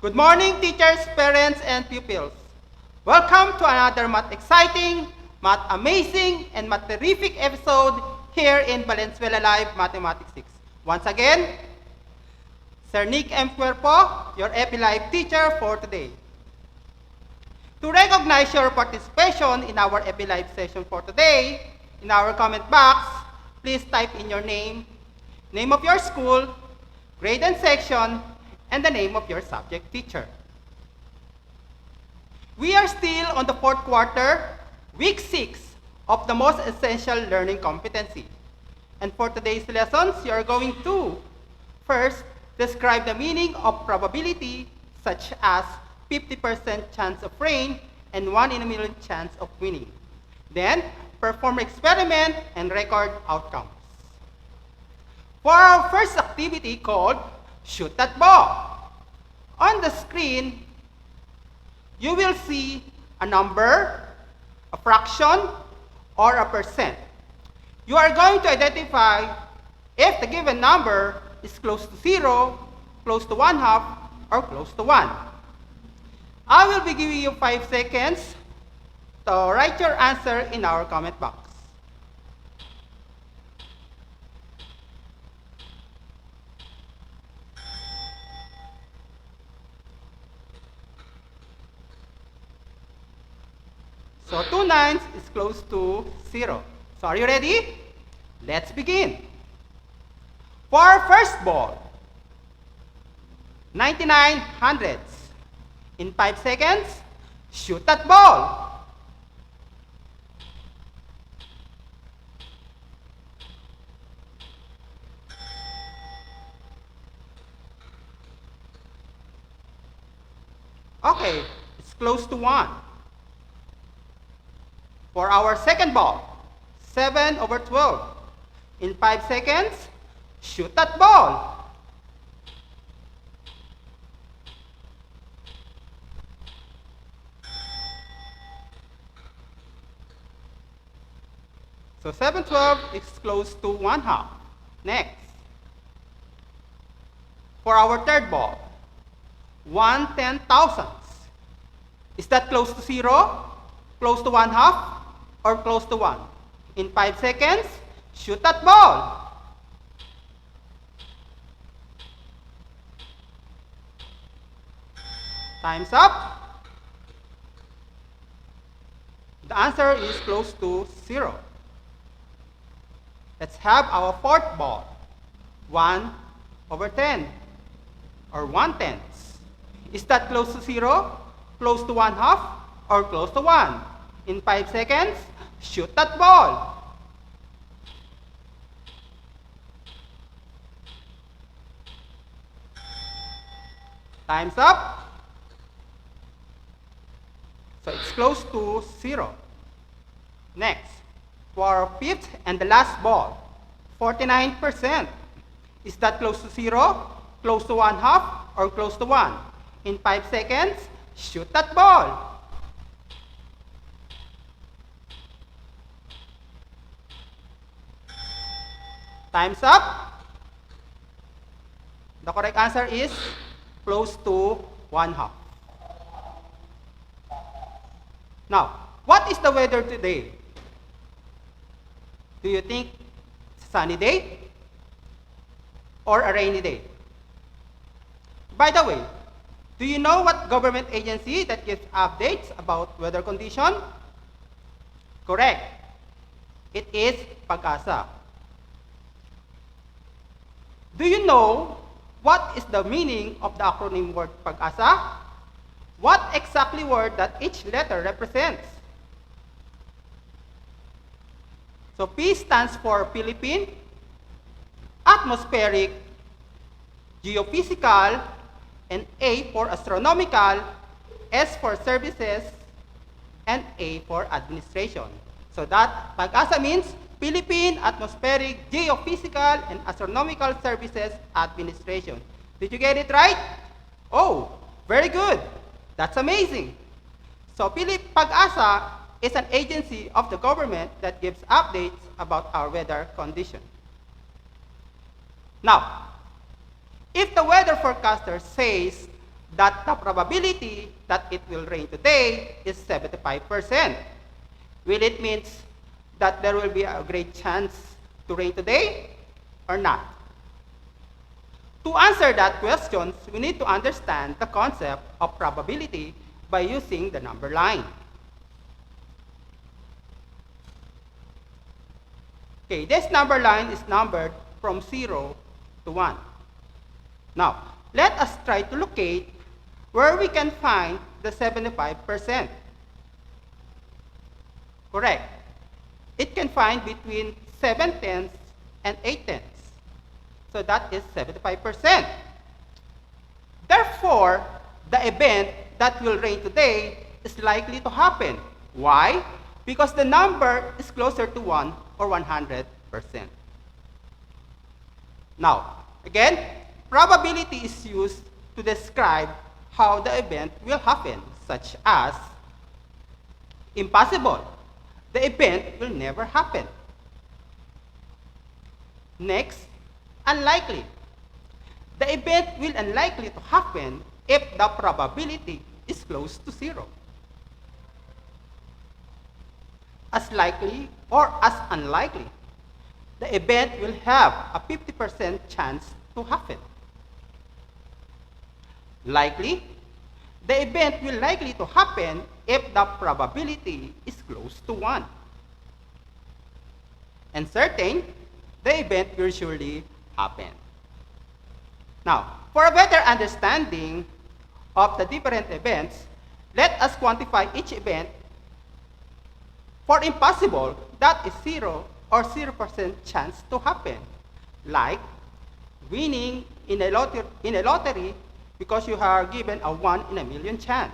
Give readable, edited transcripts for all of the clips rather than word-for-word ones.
Good morning, teachers, parents, and pupils. Welcome to another math exciting, math amazing, and math terrific episode here in Valenzuela Live Mathematics 6. Once again, Sir Nick M. Cuerpo, your EP Live teacher for today. To recognize your participation in our EP Live session for today, in our comment box, please type in your name of your school, grade and section, and the name of your subject teacher. We are still on the fourth quarter, week 6 of the most essential learning competency. And for today's lessons, you are going to first describe the meaning of probability, such as 50% chance of rain and 1 in a million chance of winning. Then, perform experiment and record outcomes. For our first activity called Shoot That Ball, on the screen, you will see a number, a fraction, or a percent. You are going to identify if the given number is close to 0, close to 1/2, or close to 1. I will be giving you 5 seconds to write your answer in our comment box. So 2 nines is close to 0. So are you ready? Let's begin. For our first ball, 99 hundredths. In 5 seconds, shoot that ball. Okay, it's close to 1. For our second ball, 7/12. In 5 seconds, shoot that ball. So 7/12 is close to 1/2. Next. For our third ball, 1/10,000ths. Is that close to 0, close to 1/2, or close to 1? In 5 seconds, shoot that ball. Time's up. The answer is close to 0. Let's have our fourth ball, 1/10, or 1/10. Is that close to 0, close to 1/2, or close to 1? In 5 seconds, shoot that ball. Time's up. So it's close to 0. Next, for our fifth and the last ball, 49%. Is that close to 0, close to 1/2, or close to 1? In 5 seconds, shoot that ball. Time's up. The correct answer is close to 1/2. Now, what is the weather today? Do you think it's a sunny day or a rainy day? By the way, do you know what government agency that gives updates about weather condition? Correct. It is Pag-asa. Do you know what is the meaning of the acronym word Pag-asa? What exactly word that each letter represents? So P stands for Philippine, atmospheric, geophysical, and A for astronomical, S for services, and A for administration. So that Pag-asa means Philippine, atmospheric, geophysical, and astronomical services administration. Did you get it right? Oh, very good. That's amazing. So Pag-asa is an agency of the government that gives updates about our weather condition. Now, if the weather forecaster says that the probability that it will rain today is 75%. Will it mean that there will be a great chance to rain today or not? To answer that question, we need to understand the concept of probability by using the number line. Okay, this number line is numbered from 0 to 1. Now, let us try to locate where we can find the 75%. Correct. It can find between 7/10 and 8/10. So that is 75%. Therefore, the event that will rain today is likely to happen. Why? Because the number is closer to 1 or 100%. Now, again, probability is used to describe how the event will happen, such as impossible. The event will never happen. Next, unlikely. The event will unlikely to happen if the probability is close to 0. As likely or as unlikely, the event will have a 50% chance to happen. Likely, the event will likely to happen if the probability is close to 1. And certain, the event will surely happen. Now, for a better understanding of the different events, let us quantify each event. For impossible, that is 0 or 0% chance to happen, like winning in a lottery because you are given a 1 in a million chance.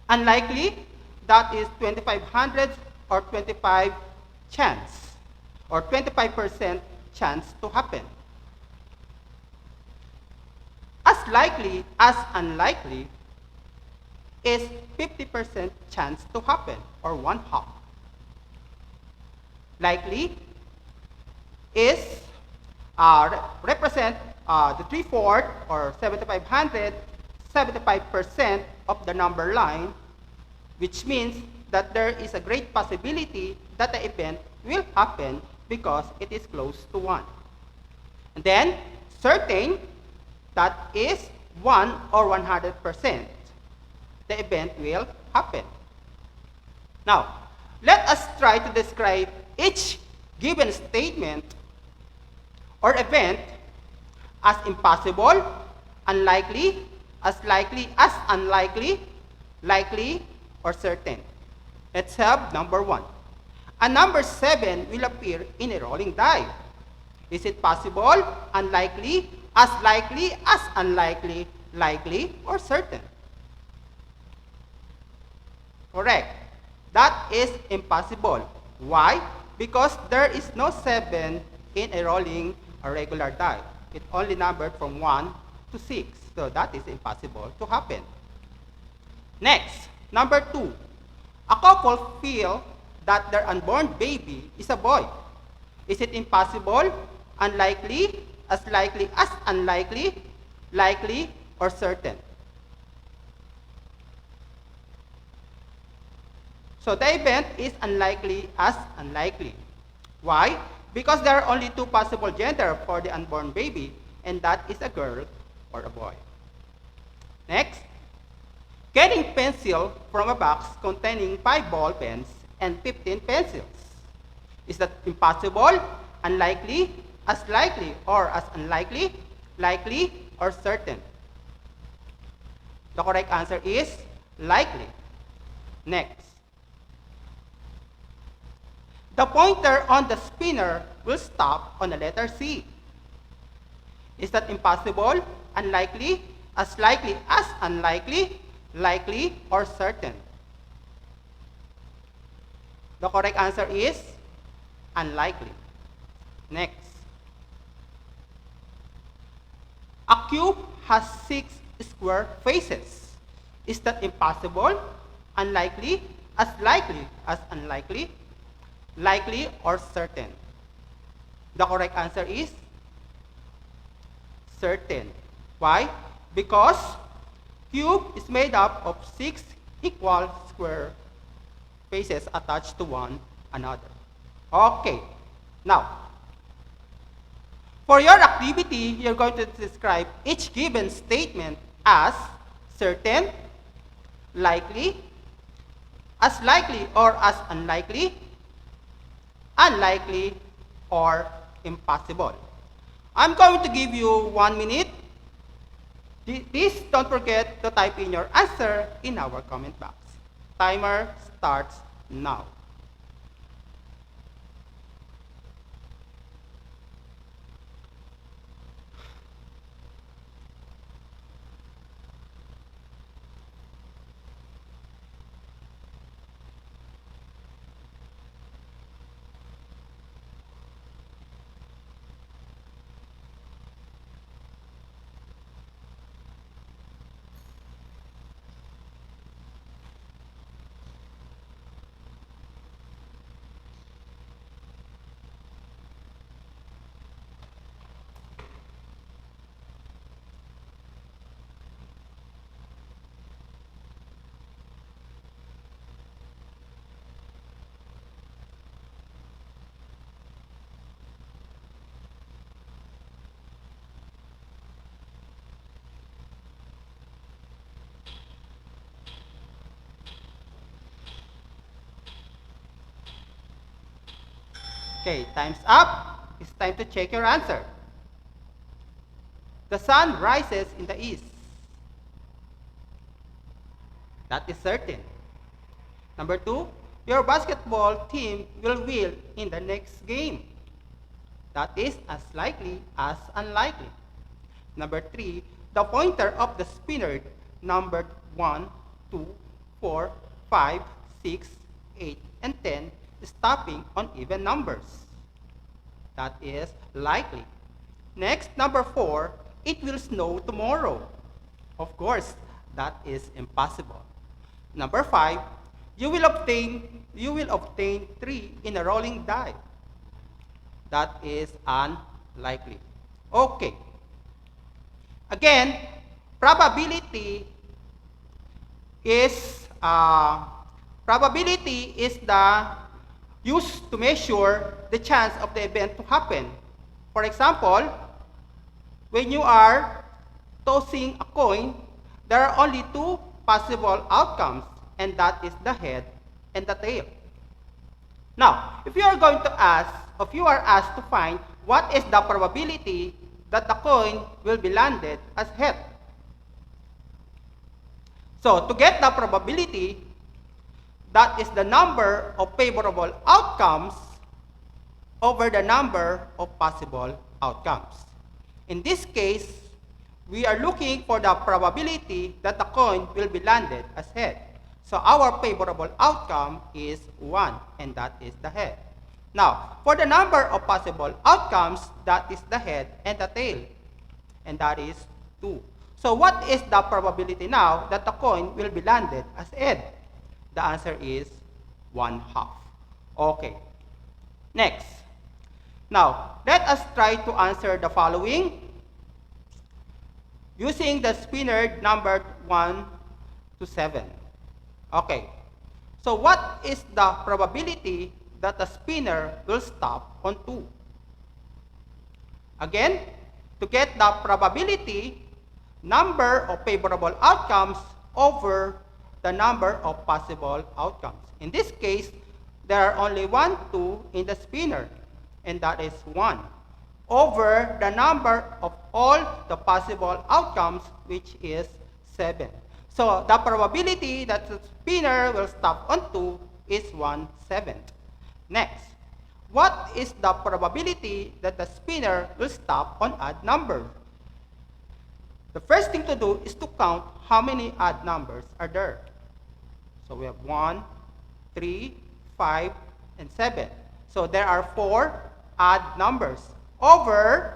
Unlikely, that is 2,500 or 25 chance, or 25% chance to happen. As likely as unlikely is 50% chance to happen, or 1/2. Likely is represent the 3/4 or 7,500, 75% of the number line, which means that there is a great possibility that the event will happen because it is close to 1. And then certain, that is 1 or 100%. The event will happen. Now, let us try to describe each given statement or event as impossible, unlikely, as likely as unlikely, likely, or certain. Let's have number 1. A number 7 will appear in a rolling die. Is it possible, unlikely, as unlikely, likely, or certain? Correct. That is impossible. Why? Because there is no 7 in a rolling or regular die. It only numbered from 1 to 6. So that is impossible to happen. Next, number 2. A couple feel that their unborn baby is a boy. Is it impossible, unlikely, as unlikely, likely, or certain? So the event is unlikely as unlikely. Why? Because there are only 2 possible genders for the unborn baby, and that is a girl or a boy. Next, getting pencil from a box containing 5 ball pens and 15 pencils. Is that impossible, unlikely, as likely, or as unlikely, likely, or certain? The correct answer is likely. Next. The pointer on the spinner will stop on the letter C. Is that impossible, unlikely, as unlikely, likely, or certain? The correct answer is unlikely. Next. A cube has 6 square faces. Is that impossible, unlikely, as unlikely, likely, or certain? The correct answer is certain. Why? because cube is made up of 6 equal square faces attached to one another. Okay, now, for your activity, you're going to describe each given statement as certain, likely, as likely or as unlikely, unlikely, or impossible. I'm going to give you 1 minute. Please don't forget to type in your answer in our comment box. Timer starts now. Okay, time's up. It's time to check your answer. The sun rises in the east. That is certain. Number 2, your basketball team will win in the next game. That is as likely as unlikely. Number 3, the pointer of the spinner numbered 1, 2, 4, 5, 6, 8, and 10 is stopping on even numbers. That is likely. Next, number 4, it will snow tomorrow. Of course, that is impossible. Number 5, you will obtain 3 in a rolling die. That is unlikely. Okay. Again, probability is the used to measure the chance of the event to happen. For example, when you are tossing a coin, there are only 2 possible outcomes, and that is the head and the tail. Now, if you are asked to find what is the probability that the coin will be landed as head. So, to get the probability, that is the number of favorable outcomes over the number of possible outcomes. In this case, we are looking for the probability that the coin will be landed as head. So our favorable outcome is 1, and that is the head. Now, for the number of possible outcomes, that is the head and the tail, and that is 2. So what is the probability now that the coin will be landed as head? The answer is 1/2. Okay. Next. Now, let us try to answer the following using the spinner numbered 1 to 7. Okay. So what is the probability that the spinner will stop on 2? Again, to get the probability, number of favorable outcomes over the number of possible outcomes. In this case, there are only 1, 2 in the spinner, and that is 1, over the number of all the possible outcomes, which is 7. So the probability that the spinner will stop on 2 is 1/7. Next, what is the probability that the spinner will stop on odd numbers? The first thing to do is to count how many odd numbers are there. So we have 1, 3, 5, and 7. So there are 4 odd numbers over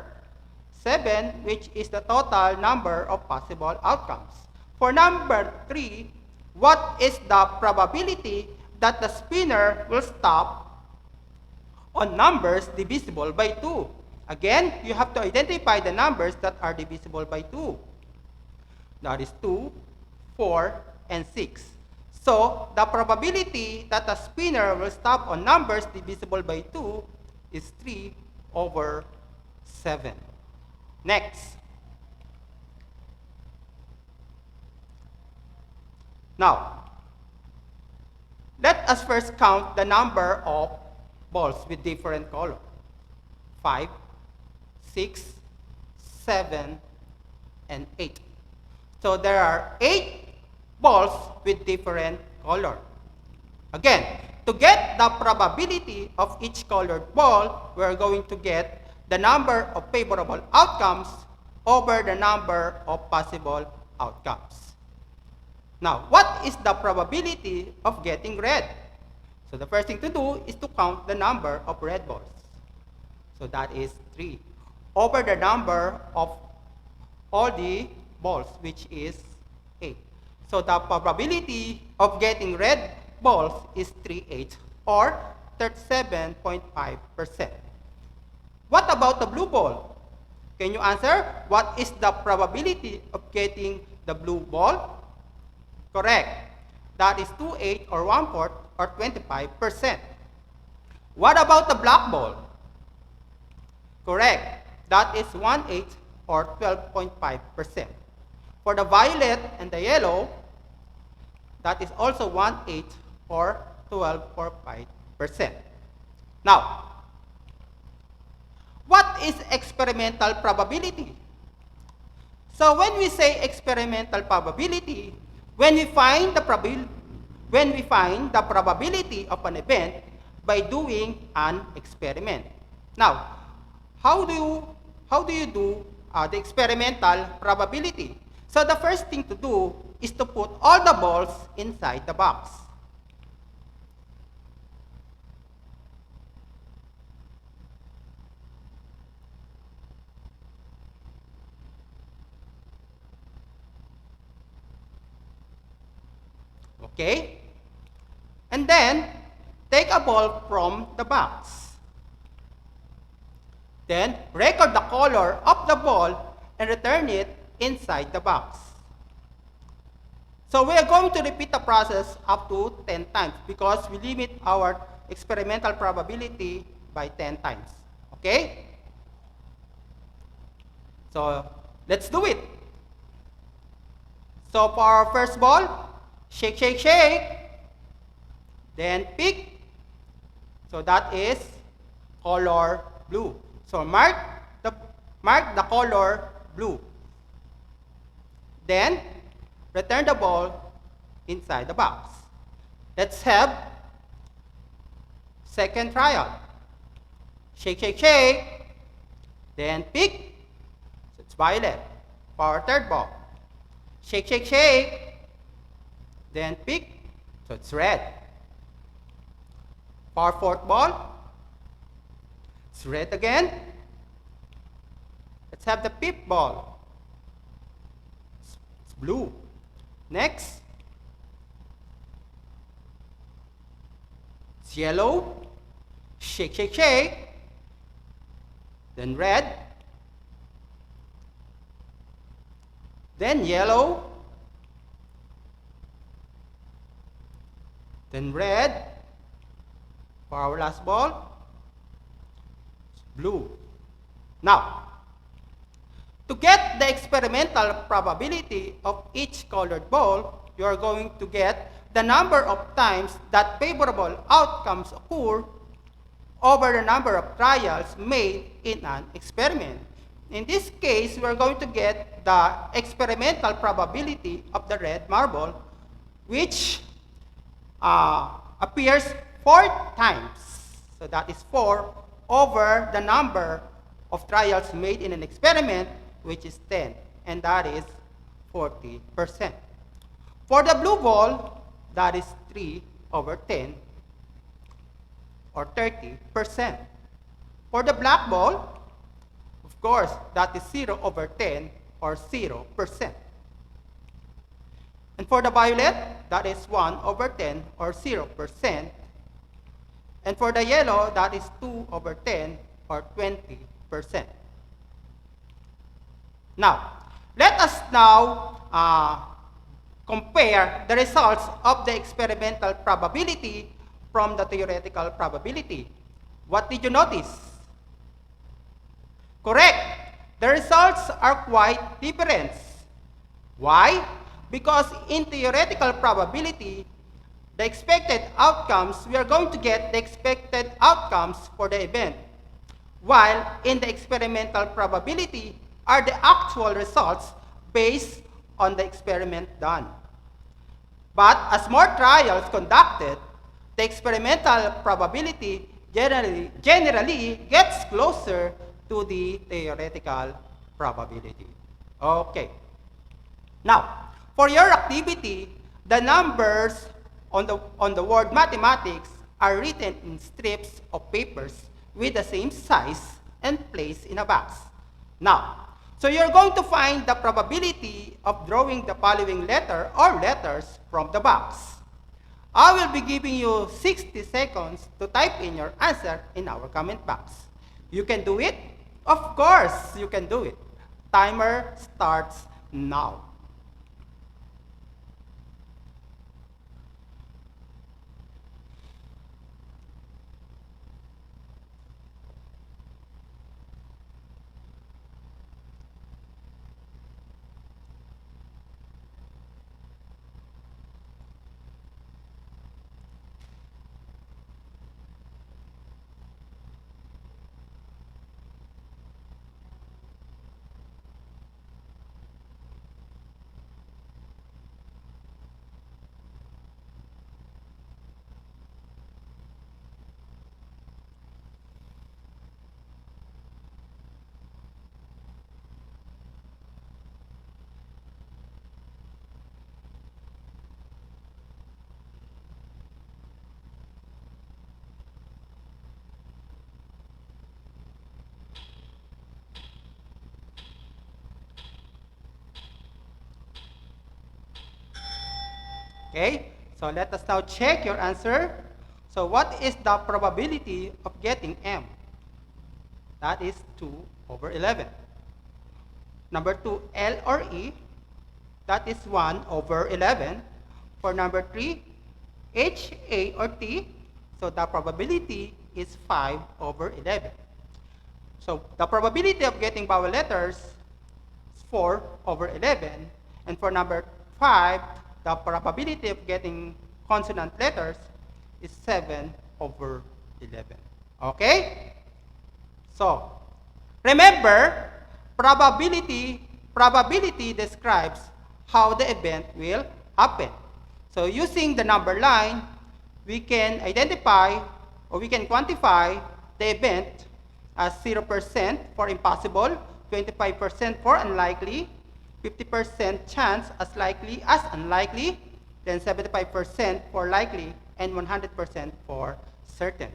7, which is the total number of possible outcomes. For number 3, what is the probability that the spinner will stop on numbers divisible by 2? Again, you have to identify the numbers that are divisible by 2. That is 2, 4, and 6. So, the probability that a spinner will stop on numbers divisible by 2 is 3 over 7. Next. Now, let us first count the number of balls with different color. 5, 6, 7, and 8. So there are 8 balls with different color. Again, to get the probability of each colored ball, we are going to get the number of favorable outcomes over the number of possible outcomes. Now, what is the probability of getting red? So the first thing to do is to count the number of red balls. So that is 3 over the number of all the balls, which is 8. So the probability of getting red balls is 3/8 or 37.5%. What about the blue ball? Can you answer? What is the probability of getting the blue ball? Correct. That is 2/8 or 1/4 or 25%. What about the black ball? Correct. That is 1/8 or 12.5%. For the violet and the yellow, that is also 1/8 or 12.5%. Now, what is experimental probability? So when we say experimental probability, when we find the probability of an event by doing an experiment. Now, how do you do the experimental probability? So the first thing to do is to put all the balls inside the box. Okay? And then, take a ball from the box. Then, record the color of the ball and return it inside the box. So we are going to repeat the process up to 10 times because we limit our experimental probability by 10 times. Okay? So let's do it. So for our first ball, shake, shake, shake. Then pick. So that is color blue. So mark the color blue. Then return the ball inside the box. Let's have second trial. Shake, shake, shake. Then pick. So it's violet. For our third ball. Shake, shake, shake. Then pick. So it's red. For our fourth ball. It's red again. Let's have the fifth ball. It's blue. Next. It's yellow. Shake, shake, shake. Then red. Then yellow. Then red. For our last ball, it's blue. Now, to get the experimental probability of each colored ball, you are going to get the number of times that favorable outcomes occur over the number of trials made in an experiment. In this case, we are going to get the experimental probability of the red marble, which appears 4 times. So that is 4 over the number of trials made in an experiment, which is 10, and that is 40%. For the blue ball, that is 3 over 10, or 30%. For the black ball, of course, that is 0 over 10, or 0%. And for the violet, that is 1 over 10, or 0%. And for the yellow, that is 2 over 10, or 20%. Now, let us now compare the results of the experimental probability from the theoretical probability. What did you notice? Correct. The results are quite different. Why? Because in theoretical probability, the expected outcomes, we are going to get the expected outcomes for the event. While in the experimental probability are the actual results based on the experiment done. But as more trials conducted, the experimental probability generally gets closer to the theoretical probability. Okay. Now, for your activity, the numbers on the word mathematics are written in strips of papers with the same size and placed in a box. Now, so you're going to find the probability of drawing the following letter or letters from the box. I will be giving you 60 seconds to type in your answer in our comment box. You can do it? Of course, you can do it. Timer starts now. Okay, so let us now check your answer. So what is the probability of getting M? That is 2 over 11. Number 2, L or E, that is 1 over 11. For number 3, H, A, or T, so the probability is 5 over 11. So the probability of getting vowel letters is 4 over 11. And for number 5, the probability of getting consonant letters is 7 over 11. Okay? So, remember, probability describes how the event will happen. So, using the number line, we can identify or we can quantify the event as 0% for impossible, 25% for unlikely, 50% chance as likely as unlikely, then 75% for likely, and 100% for certain.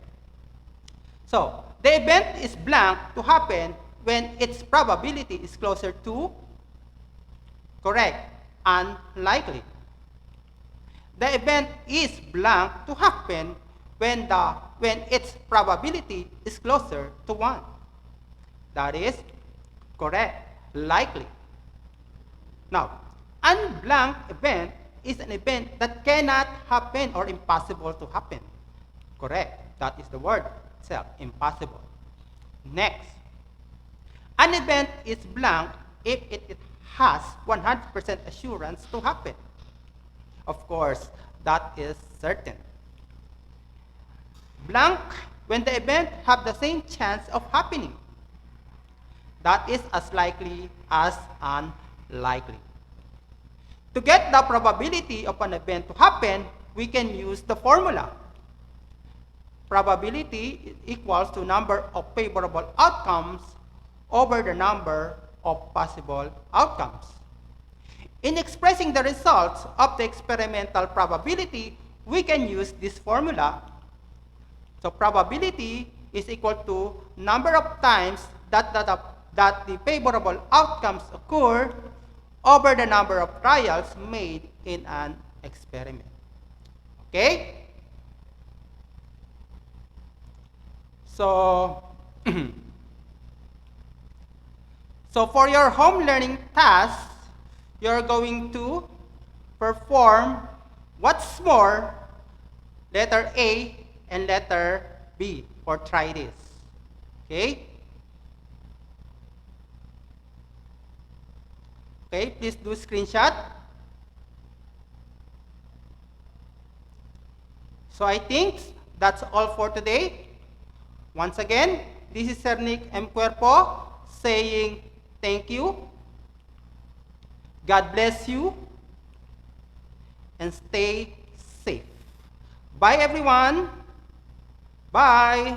So, the event is blank to happen when its probability is closer to, correct, unlikely. The event is blank to happen when its probability is closer to 1. That is correct, likely. Now, unblank event is an event that cannot happen or impossible to happen. Correct. That is the word itself, impossible. Next, an event is blank if it has 100% assurance to happen. Of course, that is certain. Blank when the event have the same chance of happening. That is as likely as unlikely. To get the probability of an event to happen, we can use the formula. Probability equals to number of favorable outcomes over the number of possible outcomes. In expressing the results of the experimental probability, we can use this formula. So probability is equal to number of times that the favorable outcomes occur over the number of trials made in an experiment. Okay? So, so for your home learning task, you're going to perform what's more, letter A and letter B, or try this. Okay? Okay, please do screenshot. So I think that's all for today. Once again, this is Sir Nick M. Cuerpo saying thank you. God bless you. And stay safe. Bye, everyone. Bye.